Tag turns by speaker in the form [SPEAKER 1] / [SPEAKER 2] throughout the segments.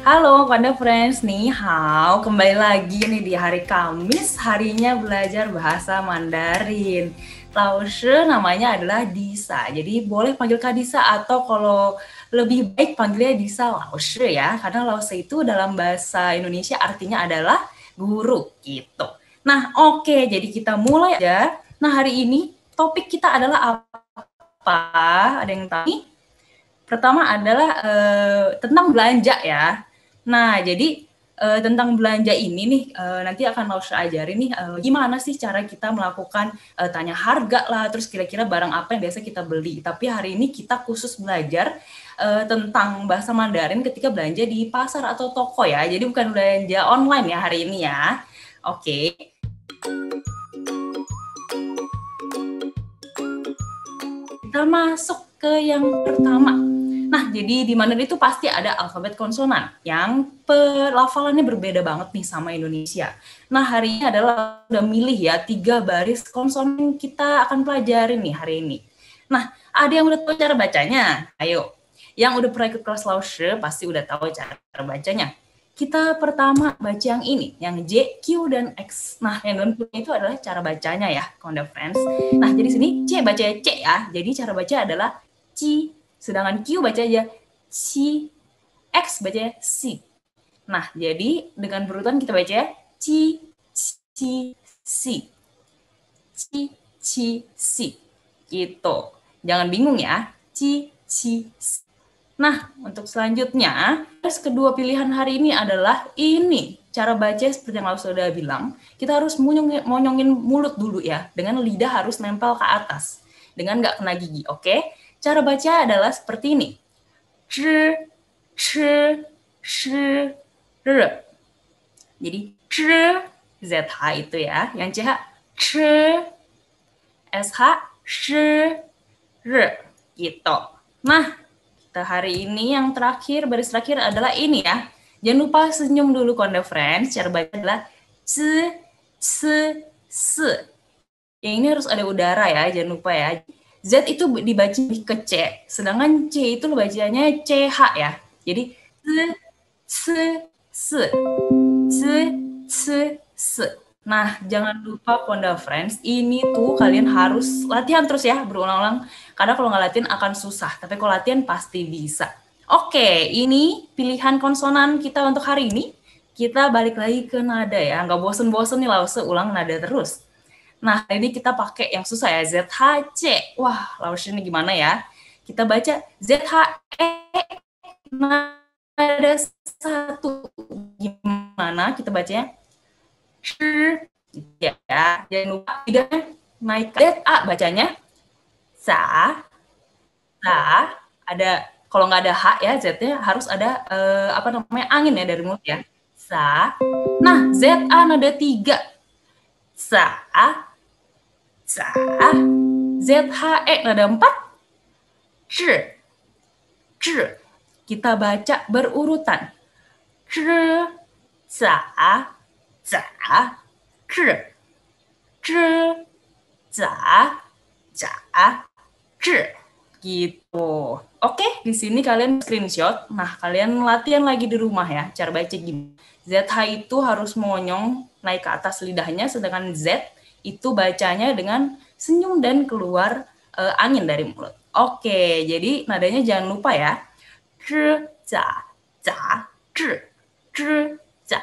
[SPEAKER 1] Halo Panda Friends, nih hao, kembali lagi nih di hari Kamis, harinya belajar bahasa Mandarin. Laoshi namanya adalah Disa, jadi boleh panggil Kak Disa atau kalau lebih baik panggilnya Disa Laoshi ya, karena Laoshi itu dalam bahasa Indonesia artinya adalah guru gitu. Nah oke, jadi kita mulai aja. Nah hari ini topik kita adalah apa? Ada yang tahu? Pertama adalah tentang belanja ya. Nah, jadi tentang belanja ini nih nanti akan Lausha ajarin nih gimana sih cara kita melakukan tanya harga lah, terus kira-kira barang apa yang biasa kita beli. Tapi hari ini kita khusus belajar tentang bahasa Mandarin ketika belanja di pasar atau toko ya. Jadi bukan belanja online ya hari ini ya. Oke. Kita masuk ke yang pertama. Nah, jadi di Mandarin itu pasti ada alfabet konsonan yang pelafalannya berbeda banget nih sama Indonesia. Nah, hari ini adalah udah milih ya 3 baris konsonan kita akan pelajarin nih hari ini. Nah, ada yang udah tahu cara bacanya? Ayo. Yang udah pernah ikut kelas Laushe pasti udah tahu cara bacanya. Kita pertama baca yang ini, yang J, Q, dan X. Nah, yang dalam buku itu adalah cara bacanya ya, Konda Friends. Nah, jadi sini C baca C ya. Jadi cara baca adalah C. Sedangkan Q baca aja C, X baca C. Nah, jadi dengan berurutan kita baca C, C, C. C, C, C. Gitu. Jangan bingung ya. C, C, C. Nah, untuk selanjutnya, kedua pilihan hari ini adalah ini. Cara baca seperti yang Laus sudah bilang, kita harus monyongin mulut dulu ya, dengan lidah harus nempel ke atas, dengan nggak kena gigi, oke? Cara baca adalah seperti ini. Zhi, shi, shi, r. Jadi, zhi, ZH itu ya, yang CH, zhi, SH, shi, r. Gitu. Nah, hari ini yang terakhir, baris terakhir adalah ini ya. Jangan lupa senyum dulu Konda Friends. Cara baca adalah c, c, se. Yang ini harus ada udara ya, jangan lupa ya. Z itu dibaca ke C, sedangkan C itu bacanya CH ya. Jadi c, se, c, c, se. Nah, jangan lupa Konda Friends, ini tuh kalian harus latihan terus ya, berulang-ulang. Karena kalau nggak latihan akan susah, tapi kalau latihan pasti bisa. Oke, ini pilihan konsonan kita untuk hari ini. Kita balik lagi ke nada ya, nggak bosen-bosen nih Lause ulang nada terus. Nah, ini kita pakai yang susah ya, ZHC. Wah, Lause ini gimana ya? Kita baca ZHE, nada satu. Gimana kita bacanya? Ya, jangan lupa tidak naik ZA bacanya. Sa, ada kalau nggak ada H ya Z-nya harus ada apa namanya angin ya dari mulut ya. Sa. Nah, ZA nada 3. Sa, sa. ZHE nada 4. Zhi, zhi. Kita baca berurutan. Zhi, sa, za, zhi, zhi, za, za, zhi. Gitu. Oke, di sini kalian screenshot. Nah, kalian latihan lagi di rumah ya, cara baca gini. ZH itu harus monyong naik ke atas lidahnya, sedangkan Z itu bacanya dengan senyum dan keluar angin dari mulut. Oke, jadi nadanya jangan lupa ya. Zhi, za, za, zhi, zhi, za,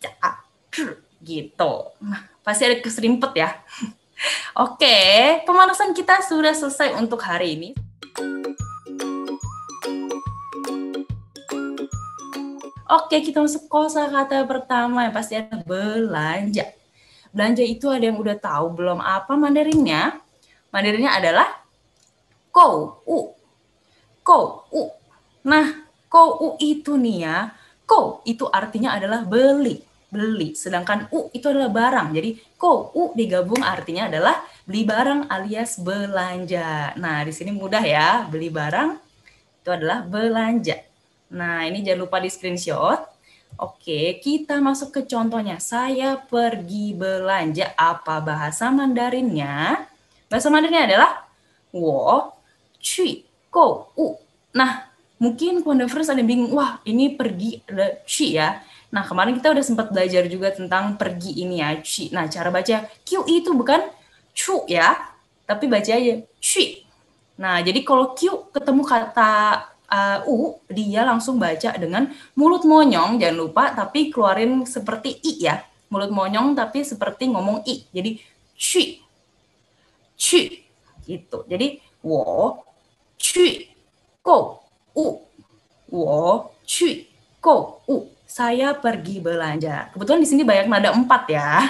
[SPEAKER 1] za, zhi. Gitu. Nah, pasti ada keserimpet ya. Oke, pemanasan kita sudah selesai untuk hari ini. Oke, kita masuk kosakata pertama yang pasti ada belanja. Belanja itu ada yang udah tahu belum apa Mandarinnya? Mandarinnya adalah kou u. Kou u. Nah, kou u itu nih ya, kou itu artinya adalah beli. Beli, sedangkan u itu adalah barang. Jadi kou u digabung artinya adalah beli barang alias belanja. Nah, di sini mudah ya, beli barang itu adalah belanja. Nah, ini jangan lupa di screenshot. Oke, kita masuk ke contohnya. Saya pergi belanja. Apa bahasa Mandarinnya? Bahasa Mandarinnya adalah wo qu gou wu. Nah, mungkin Wonderfriends ada yang bingung, wah ini pergi ada ci ya. Nah kemarin kita udah sempat belajar juga tentang pergi ini ya, ci. Nah cara baca Q itu bukan cu ya, tapi baca aja ci. Nah jadi kalau Q ketemu kata U, dia langsung baca dengan mulut monyong, jangan lupa, tapi keluarin seperti I ya. Mulut monyong tapi seperti ngomong I. Jadi ci, ci gitu. Jadi wo ci go u, wo ci go u. Saya pergi belanja. Kebetulan di sini banyak nada 4 ya.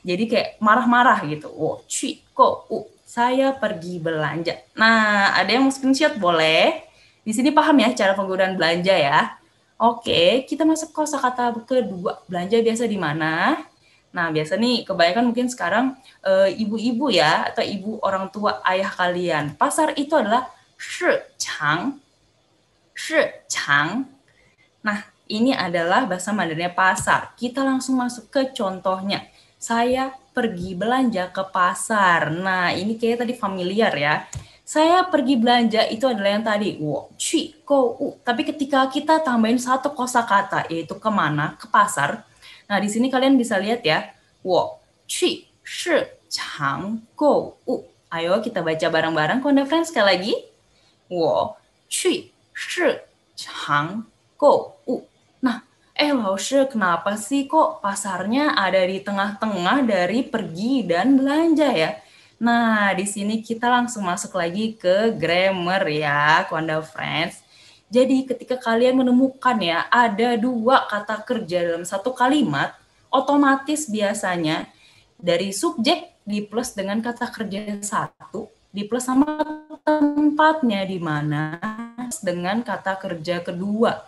[SPEAKER 1] Jadi kayak marah-marah gitu. Wo ci go u. Saya pergi belanja. Nah, ada yang mau screenshot boleh? Di sini paham ya cara penggunaan belanja ya. Oke, kita masuk kosakata kedua. Belanja biasa di mana? Nah, biasa nih kebanyakan mungkin sekarang ibu-ibu ya atau ibu orang tua ayah kalian. Pasar itu adalah shichang. Shichang. Nah, ini adalah bahasa Mandarinnya pasar. Kita langsung masuk ke contohnya. Saya pergi belanja ke pasar. Nah, ini kayak tadi familiar ya. Saya pergi belanja itu adalah yang tadi, wo qu go u. Tapi ketika kita tambahin satu kosakata yaitu kemana, ke pasar. Nah, di sini kalian bisa lihat ya, wo qu shi chang go u. Ayo kita baca bareng-bareng, Konda Friends sekali lagi. Wo qu shi chang go u. Nah, Lao-shi, kenapa sih kok pasarnya ada di tengah-tengah dari pergi dan belanja ya? Nah, di sini kita langsung masuk lagi ke grammar ya, Konda Friends. Jadi ketika kalian menemukan ya, ada 2 kata kerja dalam satu kalimat, otomatis biasanya dari subjek di plus dengan kata kerja 1, di plus sama tempatnya di mana dengan kata kerja kedua.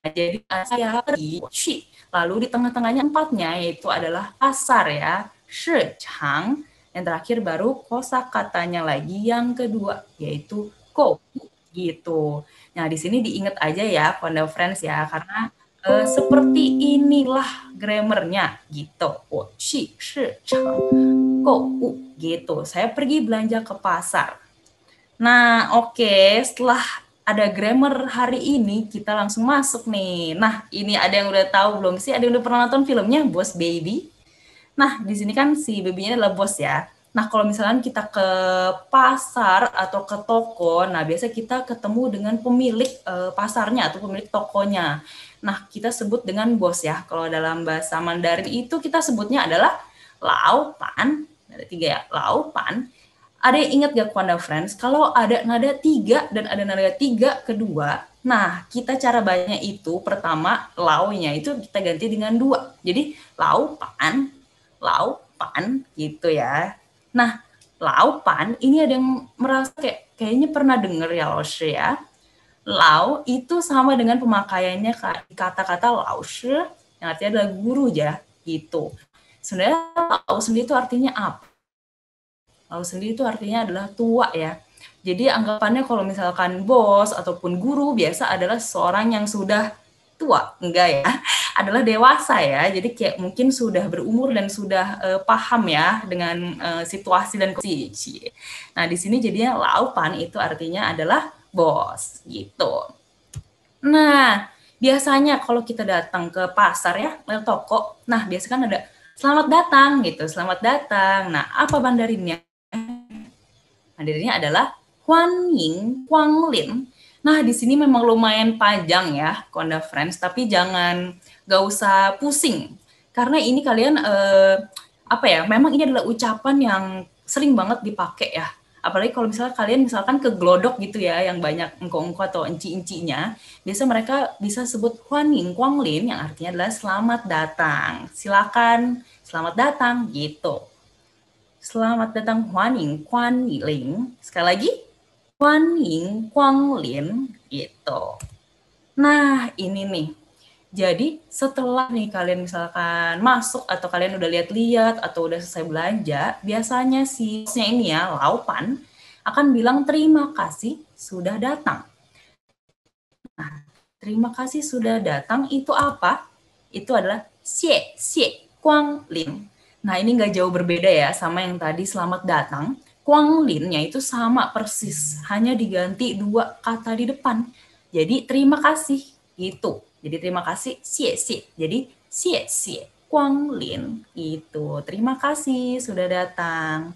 [SPEAKER 1] Nah, jadi saya pergi, lalu di tengah-tengahnya 4-nya yaitu adalah pasar ya, shichang. Yang terakhir baru kosakatanya lagi yang kedua yaitu go gitu. Nah, di sini diingat aja ya Konda Friends ya karena seperti inilah grammarnya gitu. Wo shi shi chang go gitu. Saya pergi belanja ke pasar. Nah, oke, setelah ada grammar hari ini, kita langsung masuk nih. Nah, ini ada yang udah tahu belum sih? Ada yang udah pernah nonton filmnya Boss Baby? Nah, di sini kan si babynya adalah bos ya. Nah, kalau misalnya kita ke pasar atau ke toko, nah biasa kita ketemu dengan pemilik pasarnya atau pemilik tokonya. Nah, kita sebut dengan bos ya. Kalau dalam bahasa Mandarin itu kita sebutnya adalah Lao Pan. Ada 3 ya, Lao Pan. Ada yang ingat gak Konda Friends? Kalau ada nada 3 dan ada nada 3 kedua, nah kita cara bacanya itu pertama Lao-nya itu kita ganti dengan 2. Jadi Lao Pan, Laupan gitu ya. Nah, Laupan ini ada yang merasa kayaknya pernah dengar ya Laoshi ya. Lau itu sama dengan pemakaiannya kata-kata Laoshi yang artinya adalah guru ya gitu. Sebenarnya Lau sendiri itu artinya apa? Lau sendiri itu artinya adalah tua ya. Jadi anggapannya kalau misalkan bos ataupun guru biasa adalah seorang yang sudah tua, enggak ya, adalah dewasa ya. Jadi kayak mungkin sudah berumur dan sudah paham ya dengan situasi dan kondisi. Nah, di sini jadinya Laupan itu artinya adalah bos gitu. Nah, biasanya kalau kita datang ke pasar ya, ke toko, nah biasanya kan ada selamat datang gitu, selamat datang. Nah, apa Mandarinnya? Mandarinnya adalah Huan Ying Huang Lin. Nah, di sini memang lumayan panjang ya, Konda Friends, tapi gak usah pusing. Karena ini kalian, memang ini adalah ucapan yang sering banget dipakai ya. Apalagi kalau misalnya kalian misalkan ke Glodok gitu ya, yang banyak engko-engko atau enci-encinya, biasa mereka bisa sebut Huan Ying Huang Lin, yang artinya adalah selamat datang. Silakan, selamat datang, gitu. Selamat datang Huan Ying Huang Lin. Sekali lagi, Huan Ying Huang Lin gitu. Nah, ini nih. Jadi, setelah nih kalian misalkan masuk atau kalian udah lihat-lihat atau udah selesai belanja, biasanya si bosnya ini ya, Laupan, akan bilang terima kasih sudah datang. Nah, terima kasih sudah datang itu apa? Itu adalah xie xie Guang Lin. Nah, ini nggak jauh berbeda ya sama yang tadi selamat datang. Guang Lin-nya itu sama persis, hanya diganti 2 kata di depan. Jadi terima kasih gitu. Jadi terima kasih, xie. Jadi xie Guanglin itu. Terima kasih sudah datang.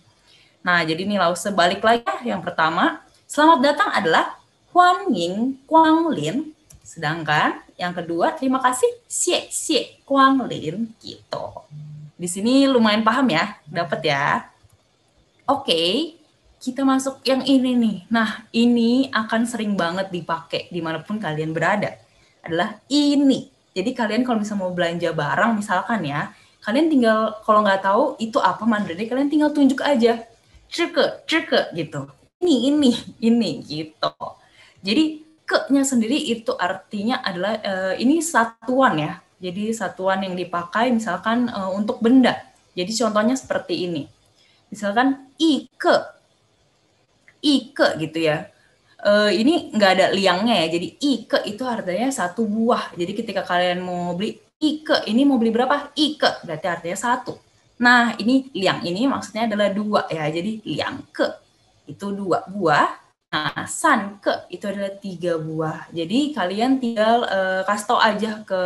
[SPEAKER 1] Nah, jadi nih Lause balik lagi ya. Yang pertama, selamat datang adalah Huan Ying Guanglin. Sedangkan yang kedua, terima kasih xie Guanglin gitu. Di sini lumayan paham ya, dapat ya. Oke, kita masuk yang ini nih. Nah, ini akan sering banget dipakai dimanapun kalian berada. Adalah ini. Jadi kalian kalau misalnya mau belanja barang, misalkan ya, kalian tinggal, kalau nggak tahu itu apa Mandarin, kalian tinggal tunjuk aja. Ceke, gitu. Ini, gitu. Jadi, ke-nya sendiri itu artinya adalah, ini satuan ya. Jadi satuan yang dipakai misalkan untuk benda. Jadi contohnya seperti ini. Misalkan ike gitu ya. Ini nggak ada liangnya ya, jadi ike itu artinya satu buah. Jadi ketika kalian mau beli ike, ini mau beli berapa? Ike, berarti artinya satu. Nah, ini liang ini maksudnya adalah dua ya, jadi liang ke itu dua buah. Nah, san ke itu adalah 3 buah. Jadi kalian tinggal kasih tau aja ke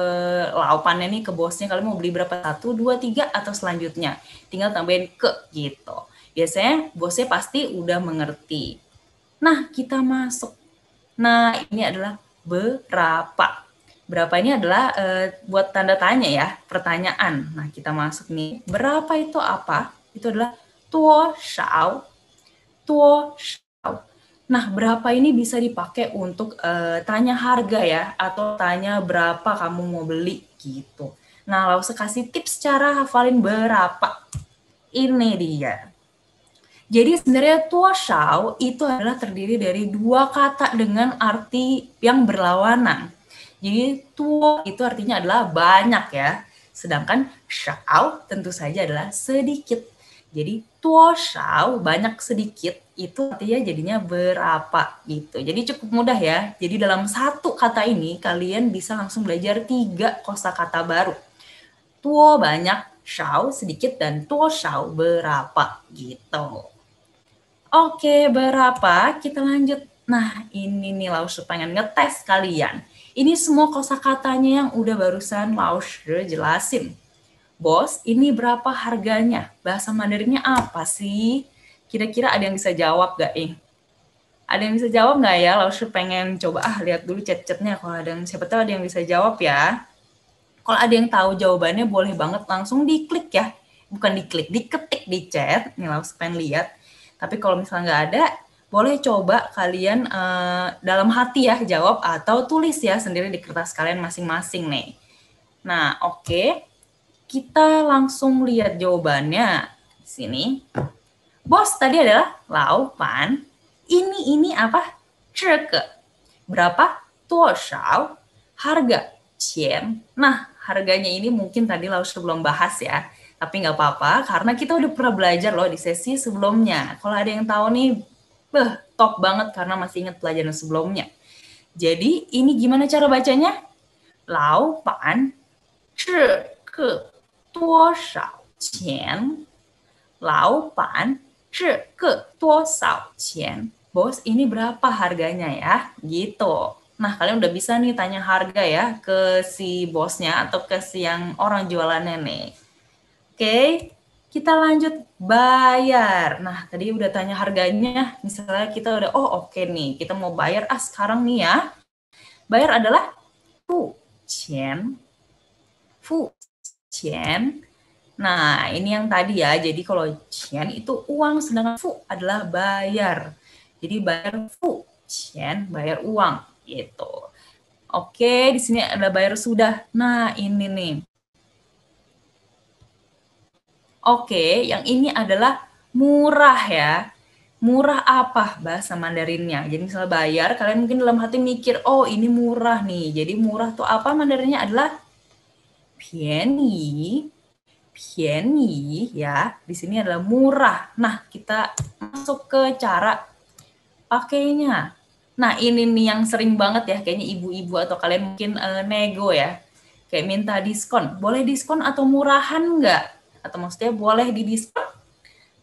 [SPEAKER 1] laupannya nih, ke bosnya, kalian mau beli berapa? 1, 2, 3, atau selanjutnya. Tinggal tambahin ke gitu. Biasanya bosnya pasti udah mengerti. Nah, kita masuk. Nah, ini adalah berapa. Berapa ini adalah buat tanda tanya ya, pertanyaan. Nah, kita masuk nih. Berapa itu apa? Itu adalah tuo shao. Nah, berapa ini bisa dipakai untuk tanya harga ya, atau tanya berapa kamu mau beli gitu. Nah, lalu saya kasih tips cara hafalin berapa. Ini dia. Jadi sebenarnya tua shao itu adalah terdiri dari 2 kata dengan arti yang berlawanan. Jadi tua itu artinya adalah banyak ya. Sedangkan shao tentu saja adalah sedikit. Jadi tua shao banyak sedikit itu artinya jadinya berapa gitu. Jadi cukup mudah ya. Jadi dalam satu kata ini kalian bisa langsung belajar 3 kosakata baru. Tua banyak, shao sedikit, dan tuo shao berapa gitu. Oke, berapa? Kita lanjut. Nah, ini nih Laushe pengen ngetes kalian. Ini semua kosakatanya yang udah barusan Laushe jelasin. Bos, ini berapa harganya? Bahasa Mandarinnya apa sih? Kira-kira ada yang bisa jawab gak, Ada yang bisa jawab nggak ya? Laushe pengen coba lihat dulu chat-chatnya. Kalau ada yang, siapa tahu ada yang bisa jawab ya. Kalau ada yang tahu jawabannya boleh banget langsung diklik ya. Bukan diklik, diketik di chat. Nih Laushe pengen lihat. Tapi kalau misalnya nggak ada, boleh coba kalian dalam hati ya jawab, atau tulis ya sendiri di kertas kalian masing-masing nih. Nah, oke. Kita langsung lihat jawabannya di sini. Bos tadi adalah laupan. Ini apa? Zheke. Berapa? Toshao. Harga. Qian. Nah, harganya ini mungkin tadi Laushe belum bahas ya. Tapi nggak apa-apa, karena kita udah pernah belajar loh di sesi sebelumnya. Kalau ada yang tahu nih, top banget karena masih ingat pelajaran sebelumnya. Jadi, ini gimana cara bacanya? Lao pan zhi ke tuo shao qian. Lao pan zhi ke tuo shao qian. Bos, ini berapa harganya ya? Gitu. Nah, kalian udah bisa nih tanya harga ya ke si bosnya atau ke si yang orang jualannya nih. Oke, kita lanjut bayar. Nah, tadi udah tanya harganya. Misalnya kita udah, oke nih, kita mau bayar sekarang nih ya. Bayar adalah fu qian. Nah, ini yang tadi ya. Jadi kalau qian itu uang, sedangkan fu adalah bayar. Jadi bayar fu qian, bayar uang gitu. Oke, di sini ada bayar sudah. Nah, ini nih. Oke, yang ini adalah murah ya. Murah apa bahasa Mandarinnya? Jadi misalnya bayar, kalian mungkin dalam hati mikir, ini murah nih. Jadi murah tuh apa Mandarinnya adalah pianyi. Pianyi ya. Di sini adalah murah. Nah, kita masuk ke cara pakainya. Nah, ini nih yang sering banget ya, kayaknya ibu-ibu atau kalian mungkin nego ya. Kayak minta diskon. Boleh diskon atau murahan nggak? Atau maksudnya boleh didiskon.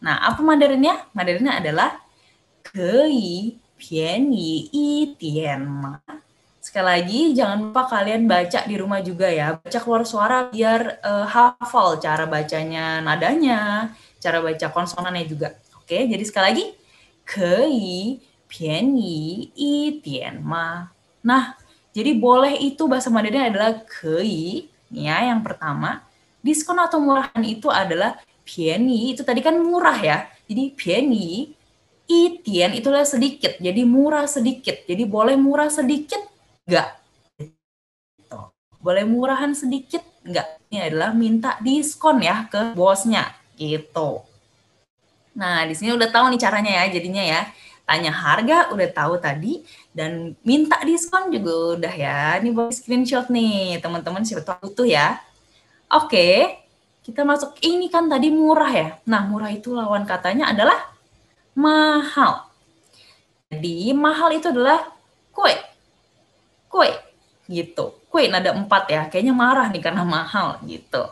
[SPEAKER 1] Nah, apa Mandarinnya? Mandarinnya adalah kei pianyi yi dian ma. Sekali lagi, jangan lupa kalian baca di rumah juga ya. Baca keluar suara biar hafal cara bacanya, nadanya, cara baca konsonannya juga. Oke, jadi sekali lagi, kei, pianyi, itian, ma. Nah, jadi boleh itu bahasa Mandarin adalah kei, ya yang pertama. Diskon atau murahan itu adalah pianyi, itu tadi kan murah ya. Jadi pianyi, itian itu adalah sedikit, jadi murah sedikit. Jadi boleh murah sedikit, enggak. Boleh murahan sedikit, enggak. Ini adalah minta diskon ya ke bosnya, gitu. Nah, di sini udah tahu nih caranya ya, jadinya ya. Tanya harga udah tahu tadi, dan minta diskon juga udah ya. Ini buat screenshot nih, teman-teman siapa tahu butuh ya. Oke, kita masuk ini kan tadi murah ya. Nah, murah itu lawan katanya adalah mahal. Jadi, mahal itu adalah kue. Kue, gitu. Kue nada 4 ya, kayaknya marah nih karena mahal, gitu.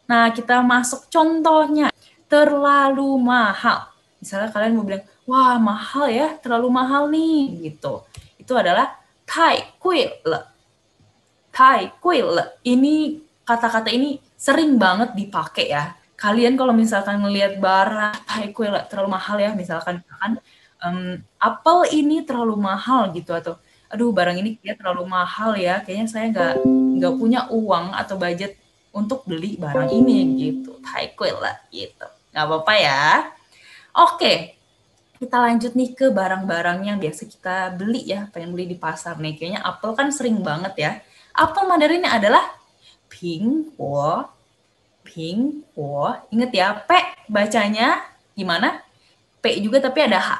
[SPEAKER 1] Nah, kita masuk contohnya. Terlalu mahal. Misalnya kalian mau bilang, wah mahal ya, terlalu mahal nih, gitu. Itu adalah tai kui le. Tai kui le. Ini kata-kata ini sering banget dipakai ya. Kalian kalau misalkan ngelihat barang tai kui le terlalu mahal ya, misalkan apel ini terlalu mahal gitu, atau aduh barang ini kayak terlalu mahal ya, kayaknya saya nggak punya uang atau budget untuk beli barang ini gitu. Tai kui le gitu. Nggak apa-apa ya. Oke, kita lanjut nih ke barang-barang yang biasa kita beli ya, pengen beli di pasar nih. Kayaknya apel kan sering banget ya. Apel Mandarinnya adalah pingguo. Pingguo. Ingat ya, P bacanya gimana? P juga tapi ada H.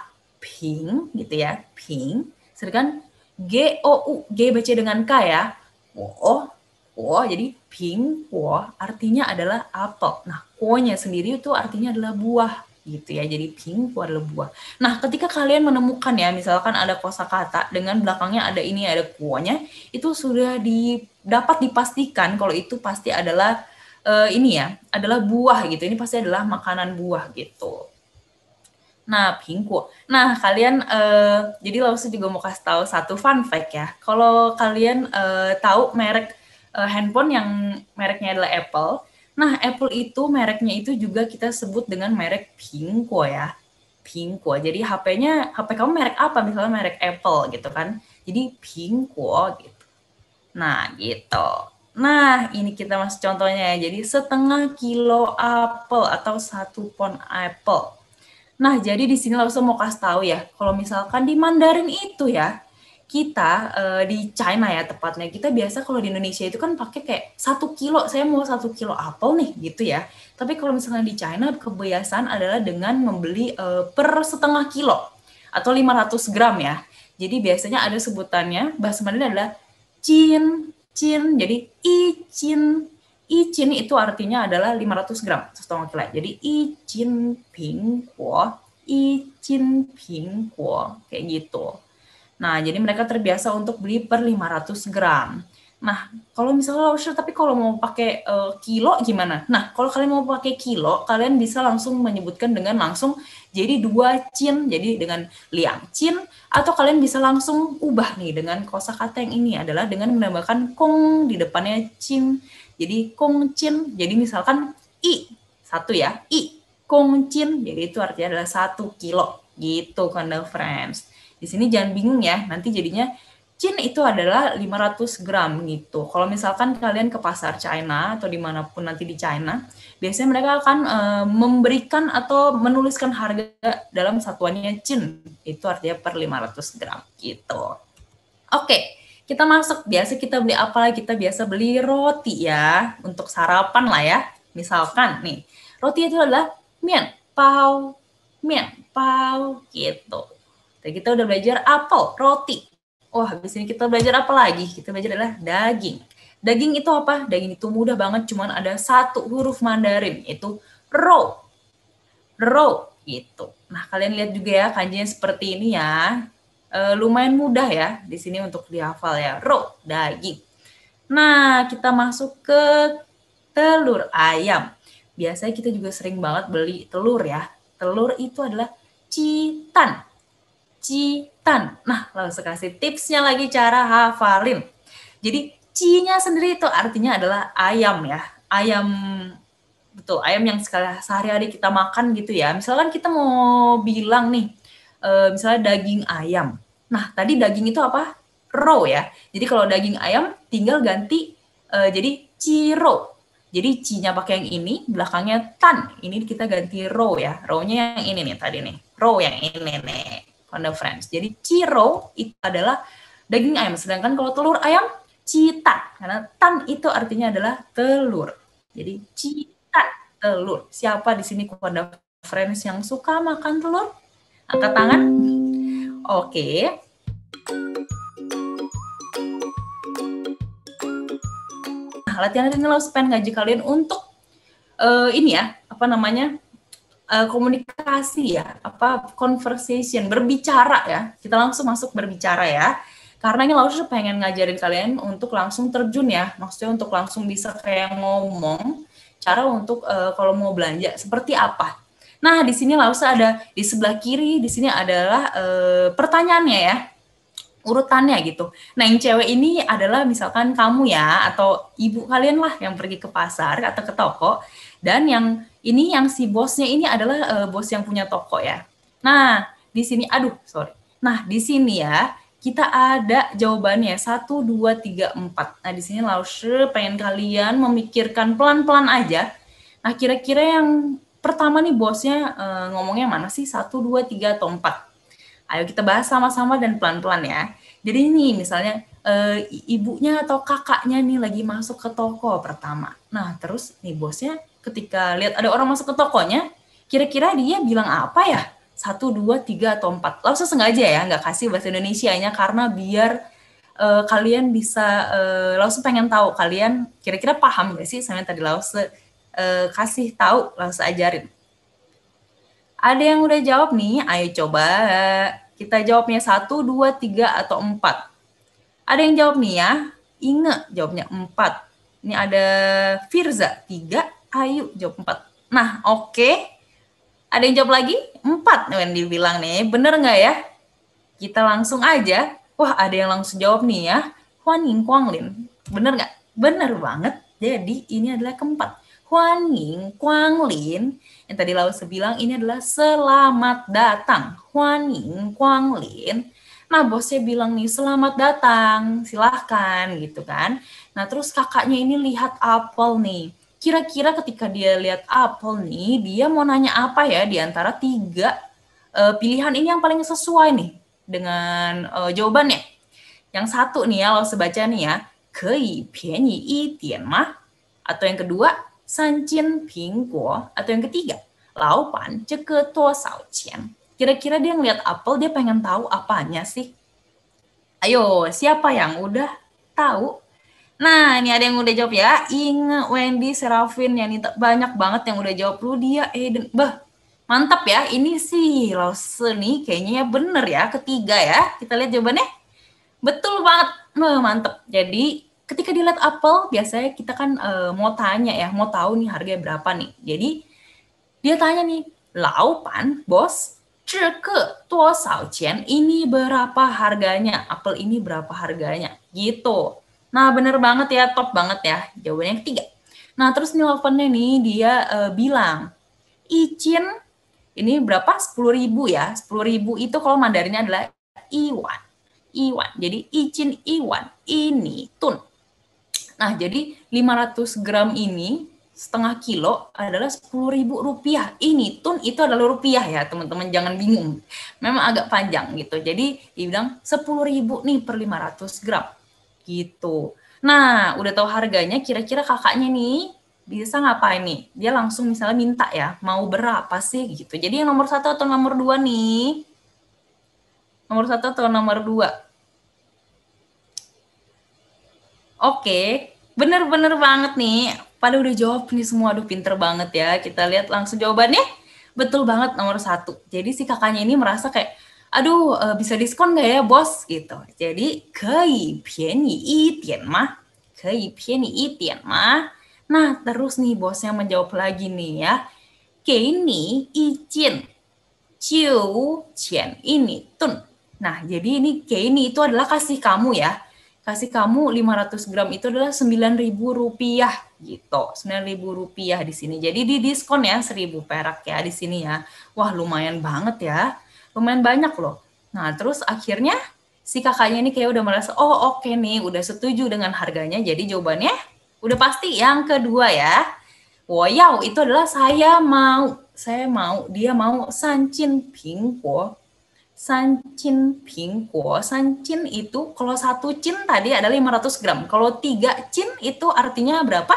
[SPEAKER 1] Ping gitu ya, ping. Sedangkan G-O-U, G baca dengan K ya. Jadi pingguo artinya adalah apel. Nah, kuonya sendiri itu artinya adalah buah gitu ya. Jadi pingguo adalah buah. Nah, ketika kalian menemukan ya, misalkan ada kosakata dengan belakangnya ada ini, ada kuonya, itu sudah dapat dipastikan kalau itu pasti adalah ini ya, adalah buah gitu. Ini pasti adalah makanan buah gitu. Nah, pingguo. Nah, kalian jadi Lausu juga mau kasih tahu satu fun fact ya. Kalau kalian tahu merek handphone yang mereknya adalah Apple. Nah, Apple itu mereknya itu juga kita sebut dengan merek Pingguo ya. Pingguo. Jadi HP kamu merek apa? Misalnya merek Apple gitu kan. Jadi Pingguo gitu. Nah, gitu. Nah, ini kita masuk contohnya ya. Jadi setengah kilo apel atau 1 pon apel. Nah, jadi di sini langsung mau kasih tahu ya, kalau misalkan di Mandarin itu ya, kita di China ya tepatnya, kita biasa kalau di Indonesia itu kan pakai kayak 1 kilo, saya mau 1 kilo apel nih gitu ya. Tapi kalau misalnya di China kebiasaan adalah dengan membeli per setengah kilo atau 500 gram ya. Jadi biasanya ada sebutannya, bahasa Mandarin adalah cin, cin, jadi icin. Icin itu artinya adalah 500 gram, setengah kilo. Jadi icin pingguo, icin pingguo, kayak gitu. Nah, jadi mereka terbiasa untuk beli per 500 gram. Nah, kalau misalnya tapi kalau mau pakai kilo gimana? Nah, kalau kalian mau pakai kilo, kalian bisa langsung menyebutkan dengan langsung jadi 2 cin, jadi dengan liang cin, atau kalian bisa langsung ubah nih dengan kosakata yang ini adalah dengan menambahkan kong di depannya cin. Jadi kong cin, jadi misalkan i, 1 ya, i, kong cin, jadi itu artinya adalah 1 kilo, gitu kan friends. Di sini jangan bingung ya, nanti jadinya cin itu adalah 500 gram gitu. Kalau misalkan kalian ke pasar China atau dimanapun nanti di China, biasanya mereka akan memberikan atau menuliskan harga dalam satuannya cin, itu artinya per 500 gram gitu. Oke. Kita masuk, biasa kita beli apa lagi? Kita biasa beli roti ya, untuk sarapan lah ya. Misalkan nih, roti itu adalah mian pao, gitu. Jadi kita udah belajar apel, roti. Wah, habis ini kita belajar apa lagi? Kita belajar adalah daging. Daging itu apa? Daging itu mudah banget, cuman ada 1 huruf Mandarin, itu rou. Rou, gitu. Nah, kalian lihat juga ya, kanjinya seperti ini ya. Lumayan mudah ya di sini untuk dihafal ya. Rou, daging. Nah, kita masuk ke telur ayam. Biasanya kita juga sering banget beli telur ya. Telur itu adalah citan. Citan. Nah, langsung kasih tipsnya lagi cara hafalin. Jadi, ci-nya sendiri itu artinya adalah ayam ya. Ayam, betul, ayam yang sehari-hari kita makan gitu ya. Misalkan kita mau bilang nih, misalnya daging ayam. Nah, tadi daging itu apa? Raw ya. Jadi kalau daging ayam tinggal ganti jadi ciro. Jadi ci-nya pakai yang ini, belakangnya tan. Ini kita ganti raw ya. Raw-nya yang ini nih tadi nih. Raw yang ini nih. Panda Friends. Jadi ciro itu adalah daging ayam. Sedangkan kalau telur ayam, cita. Karena tan itu artinya adalah telur. Jadi cita telur. Siapa di sini Panda Friends yang suka makan telur? Angkat tangan. Oke. Nah, latihan ini lo pengen ngaji kalian untuk ini ya, apa namanya, komunikasi ya, apa conversation, berbicara ya. Kita langsung masuk berbicara ya. Karena ini Lausha pengen ngajarin kalian untuk langsung terjun ya, maksudnya untuk langsung bisa kayak ngomong, cara untuk kalau mau belanja seperti apa. Nah, di sini Lausha ada di sebelah kiri, di sini adalah pertanyaannya ya, urutannya gitu. Nah, yang cewek ini adalah misalkan kamu ya, atau ibu kalian lah yang pergi ke pasar atau ke toko, dan yang ini yang si bosnya ini adalah bos yang punya toko ya. Nah, di sini, Nah, di sini ya, kita ada jawabannya 1, 2, 3, 4. Nah, di sini Lausha pengen kalian memikirkan pelan-pelan aja. Nah, kira-kira yang pertama nih bosnya ngomongnya mana sih? 1, 2, 3, atau 4? Ayo kita bahas sama-sama dan pelan-pelan ya. Jadi ini misalnya ibunya atau kakaknya nih lagi masuk ke toko pertama. Nah, terus nih bosnya ketika lihat ada orang masuk ke tokonya, kira-kira dia bilang apa ya? 1, 2, 3, atau 4. Langsung sengaja ya, nggak kasih bahasa Indonesianya karena biar kalian bisa, langsung pengen tahu kalian kira-kira paham nggak sih sama yang tadi langsung kasih tahu, langsung ajarin. Ada yang udah jawab nih, ayo coba kita jawabnya 1, 2, 3, atau 4. Ada yang jawab nih ya, Inge jawabnya 4. Ini ada Firza 3, Ayu jawab 4. Nah, oke. Ada yang jawab lagi? 4, Wendy bilang nih. Bener nggak ya? Kita langsung aja. Wah, ada yang langsung jawab nih ya. Huan Ying Kuang Lin. Bener nggak? Bener banget. Jadi ini adalah keempat. Huan Ying Kuang Lin. Yang tadi Laus bilang ini adalah selamat datang. Huan Ying Kuang Lin. Nah, bosnya bilang nih, selamat datang, silahkan gitu kan. Nah, terus kakaknya ini lihat apel nih. Kira-kira ketika dia lihat apel nih, dia mau nanya apa ya di antara 3 pilihan ini yang paling sesuai nih dengan jawabannya. Yang satu nih ya, lo sebaca nih ya, 可以便宜一点吗? Atau yang kedua, 三斤苹果. Atau yang ketiga, 老板这个多少钱? Kira-kira dia ngeliat apel, dia pengen tahu apanya sih? Ayo, siapa yang udah tahu? Nah, ini ada yang udah jawab ya. Inge, Wendy, Serafin, Yanita, banyak banget yang udah jawab. Ludia, Eden, mantap ya. Ini sih Lause nih kayaknya ya bener ya. Ketiga ya. Kita lihat jawabannya. Betul banget. Mantap. Jadi ketika dilihat apel, biasanya kita kan mau tanya ya. Mau tahu nih harganya berapa nih. Jadi dia tanya nih, Laupan, bos, 这个多少钱? Ini berapa harganya? Apel ini berapa harganya? Gitu. Nah, bener banget ya, top banget ya. Jawabannya yang ketiga. Nah, terus nih Laupannya nih, dia bilang, Icin, ini berapa? 10.000 ya. 10.000 itu kalau Mandarinnya adalah Iwan. Iwan. Jadi, Icin Iwan. Ini tun. Nah, jadi 500 gram ini, setengah kilo adalah 10.000 rupiah. Ini tun itu adalah rupiah ya teman-teman, jangan bingung. Memang agak panjang gitu. Jadi dia bilang 10.000 nih per 500 gram gitu. Nah, udah tahu harganya, kira-kira kakaknya nih bisa ngapain nih? Dia langsung misalnya minta ya, mau berapa sih gitu. Jadi yang nomor 1 atau nomor 2 nih? Nomor 1 atau nomor 2? Oke, bener-bener banget nih. Pada udah jawab nih semua, aduh pinter banget ya. Kita lihat langsung jawabannya. Betul banget nomor 1. Jadi si kakaknya ini merasa kayak, aduh bisa diskon gak ya bos? Gitu. Jadi, 可以便宜一点吗? 可以便宜一点吗? Nah, terus nih bosnya menjawab lagi nih ya. 给你一件9 钱 ini tun. Nah, jadi ini kayak ini itu adalah kasih kamu ya. Kasih kamu 500 gram itu adalah Rp9.000 gitu. Rp9.000 di sini. Jadi di diskon ya 1.000 perak ya di sini ya. Wah, lumayan banget ya. Lumayan banyak loh. Nah, terus akhirnya si kakaknya ini kayak udah merasa, oh oke nih, udah setuju dengan harganya. Jadi jawabannya udah pasti yang kedua ya. Wow, itu adalah saya mau, dia mau sancin pingpo. Sancin pingpo, sancin itu kalau 1 cin tadi ada 500 gram. Kalau 3 cin itu artinya berapa?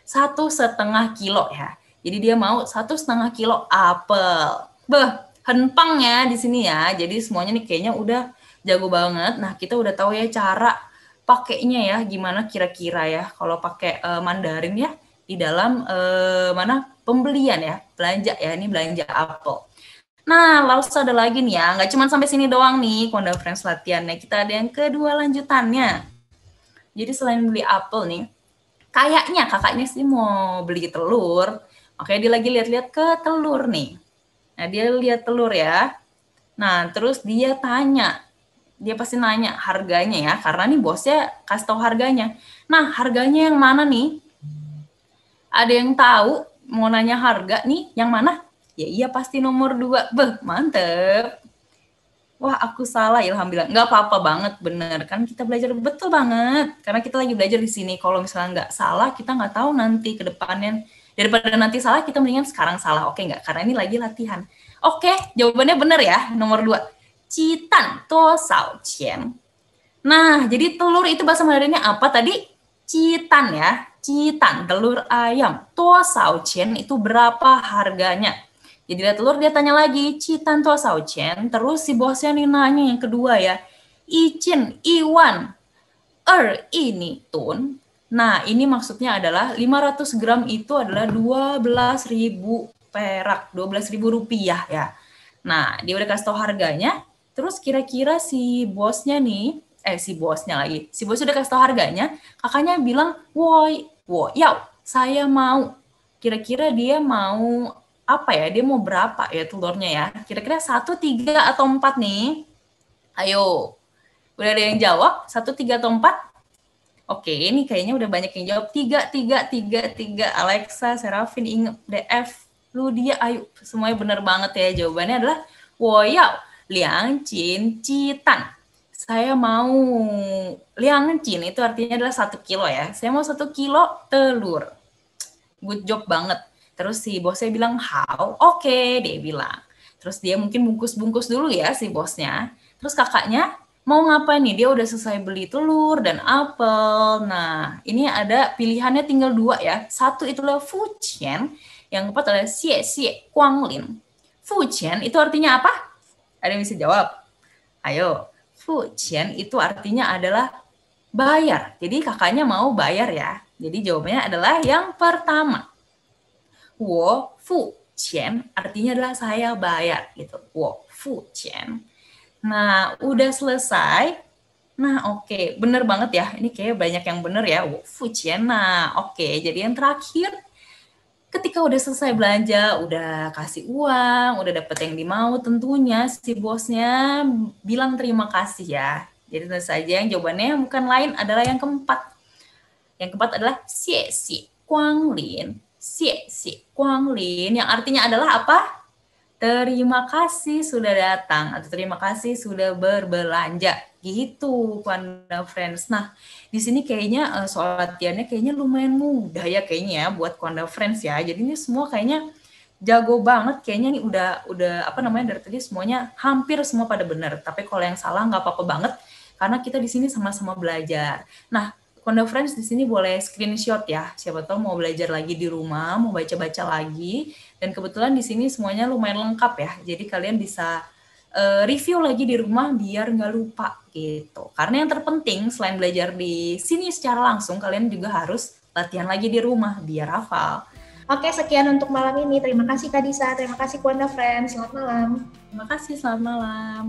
[SPEAKER 1] 1,5 kilo ya. Jadi dia mau 1,5 kilo apel. Beh, hempang ya di sini ya. Jadi semuanya nih kayaknya udah jago banget. Nah, kita udah tahu ya cara pakainya ya, gimana kira-kira ya kalau pakai Mandarin ya di dalam mana pembelian ya, belanja ya, ini belanja apel. Nah, lalu ada lagi nih ya, nggak cuma sampai sini doang nih Konda Friends latihannya, kita ada yang kedua lanjutannya. Jadi selain beli apel nih, kayaknya kakaknya sih mau beli telur, makanya dia lagi lihat-lihat ke telur nih. Nah, dia lihat telur ya. Nah, terus dia pasti nanya harganya ya, karena nih bosnya kasih tahu harganya. Nah, harganya yang mana nih? Ada yang tahu mau nanya harga nih, yang mana? Ya iya pasti nomor 2. Beh, mantep. Wah, aku salah, Ilham bilang. Nggak apa-apa banget, bener. Kan kita belajar betul banget. Karena kita lagi belajar di sini. Kalau misalnya nggak salah, kita nggak tahu nanti ke depannya. Daripada nanti salah, kita mendingan sekarang salah. Oke nggak? Karena ini lagi latihan. Oke, jawabannya bener ya. Nomor 2. Citan to sao qian. Nah, jadi telur itu bahasa Mandarinnya apa tadi? Citan ya. Citan, telur ayam. To sao qian itu berapa harganya? Jadi dia telur, dia tanya lagi, Citan to sao qian. Terus si bosnya nih nanya yang kedua ya, Icin, Iwan, ini tun. Nah, ini maksudnya adalah 500 gram itu adalah 12.000 perak, 12.000 rupiah ya. Nah, dia udah kasih tau harganya, terus kira-kira si bosnya nih, si bosnya udah kasih tau harganya, kakaknya bilang, woi, yau, saya mau. Kira-kira dia mau apa ya, dia mau berapa ya telurnya ya, kira-kira 1, 3, atau 4 nih, ayo, udah ada yang jawab, 1, 3, atau 4? Oke, ini kayaknya udah banyak yang jawab, 3, 3, 3, 3, Alexa, Serafin, Inge, DF, Ludia, ayo, semuanya bener banget ya, jawabannya adalah, woyao, liang cin, citan, saya mau, liang cin itu artinya adalah 1 kilo ya, saya mau 1 kilo telur, good job banget. Terus si bosnya bilang, how? Oke, dia bilang. Terus dia mungkin bungkus-bungkus dulu ya si bosnya. Terus kakaknya mau ngapain nih? Dia udah selesai beli telur dan apel. Nah, ini ada pilihannya tinggal 2 ya. Satu itulah fuqian, yang keempat adalah xie xie guanglin. Fuqian itu artinya apa? Ada yang bisa jawab? Ayo, fuqian itu artinya adalah bayar. Jadi kakaknya mau bayar ya. Jadi jawabannya adalah yang pertama. Wo fu qian artinya adalah saya bayar gitu. Wo fu qian. Nah, udah selesai. Nah, oke, bener banget ya. Ini kayak banyak yang bener ya. Wo fu qian. Nah, oke. Jadi yang terakhir, ketika udah selesai belanja, udah kasih uang, udah dapet yang dimau, tentunya si bosnya bilang terima kasih ya. Jadi tentu saja yang jawabannya bukan lain adalah yang keempat. Yang keempat adalah xie xie guanglin. Xie xie guanglin yang artinya adalah apa? Terima kasih sudah datang atau terima kasih sudah berbelanja gitu, Konda Friends. Nah, di sini kayaknya soal latihannya kayaknya lumayan mudah ya kayaknya ya buat Konda Friends ya. Jadi ini semua kayaknya jago banget, kayaknya nih udah apa namanya dari tadi semuanya hampir semua pada benar. Tapi kalau yang salah nggak apa-apa banget karena kita di sini sama-sama belajar. Nah, Konda Friends di sini boleh screenshot ya. Siapa tahu mau belajar lagi di rumah, mau baca-baca lagi. Dan kebetulan di sini semuanya lumayan lengkap ya. Jadi kalian bisa review lagi di rumah biar nggak lupa gitu. Karena yang terpenting selain belajar di sini secara langsung, kalian juga harus latihan lagi di rumah biar hafal.
[SPEAKER 2] Oke, sekian untuk malam ini. Terima kasih Kak Disa, terima kasih Konda Friends. Selamat malam.
[SPEAKER 1] Terima kasih, selamat malam.